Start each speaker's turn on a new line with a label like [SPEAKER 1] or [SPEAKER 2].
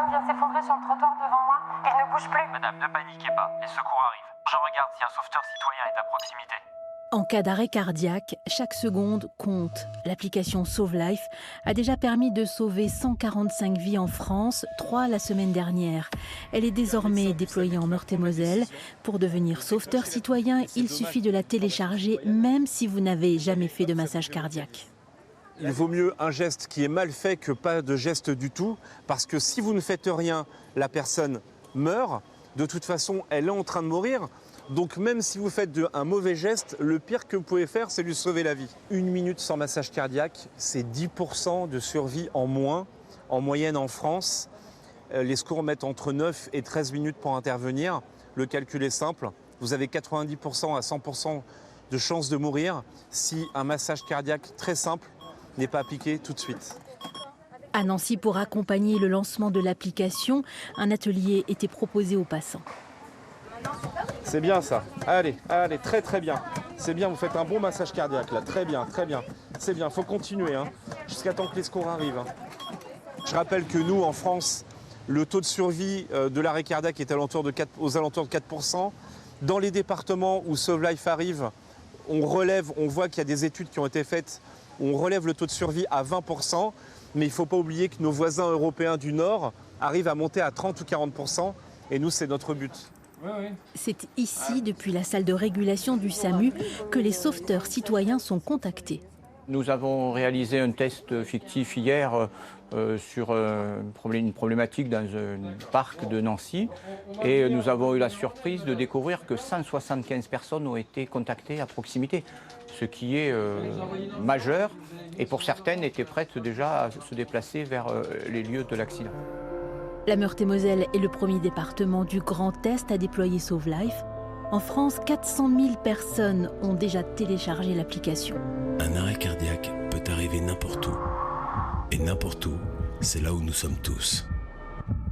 [SPEAKER 1] homme vient de s'effondrer sur le trottoir devant moi. Il ne bouge plus.
[SPEAKER 2] Madame, ne paniquez pas, les secours arrivent. Je regarde si un sauveteur citoyen est à proximité.
[SPEAKER 3] En cas d'arrêt cardiaque, chaque seconde compte. L'application Sauve Life a déjà permis de sauver 145 vies en France, 3 la semaine dernière. Elle est désormais déployée en Meurthe-et-Moselle. Pour devenir sauveteur citoyen, il suffit de la télécharger même si vous n'avez jamais fait de massage cardiaque.
[SPEAKER 4] Il vaut mieux un geste qui est mal fait que pas de geste du tout, parce que si vous ne faites rien, la personne meurt. De toute façon, elle est en train de mourir. Donc même si vous faites un mauvais geste, le pire que vous pouvez faire, c'est lui sauver la vie. 1 minute sans massage cardiaque, c'est 10% de survie en moins, en moyenne en France. Les secours mettent entre 9 et 13 minutes pour intervenir. Le calcul est simple. Vous avez 90% à 100% de chances de mourir si un massage cardiaque très simple n'est pas appliqué tout de suite.
[SPEAKER 3] À Nancy, pour accompagner le lancement de l'application, un atelier était proposé aux passants.
[SPEAKER 4] C'est bien ça. Allez, allez, très très bien. C'est bien, vous faites un bon massage cardiaque là. Très bien, très bien. C'est bien, il faut continuer jusqu'à temps que les secours arrivent. Je rappelle que nous, en France, le taux de survie de l'arrêt cardiaque est aux alentours de 4%. Dans les départements où Sauve Life arrive, on voit qu'il y a des études qui ont été faites, on relève le taux de survie à 20%. Mais il ne faut pas oublier que nos voisins européens du Nord arrivent à monter à 30 ou 40%. Et nous, c'est notre but.
[SPEAKER 3] C'est ici, depuis la salle de régulation du SAMU, que les sauveteurs citoyens sont contactés.
[SPEAKER 5] Nous avons réalisé un test fictif hier sur une problématique dans un parc de Nancy. Et nous avons eu la surprise de découvrir que 175 personnes ont été contactées à proximité, ce qui est majeur. Et pour certaines, étaient prêtes déjà à se déplacer vers les lieux de l'accident.
[SPEAKER 3] La Meurthe-et-Moselle est le premier département du Grand Est à déployer Sauve Life. En France, 400 000 personnes ont déjà téléchargé l'application.
[SPEAKER 6] Un arrêt cardiaque peut arriver n'importe où. Et n'importe où, c'est là où nous sommes tous.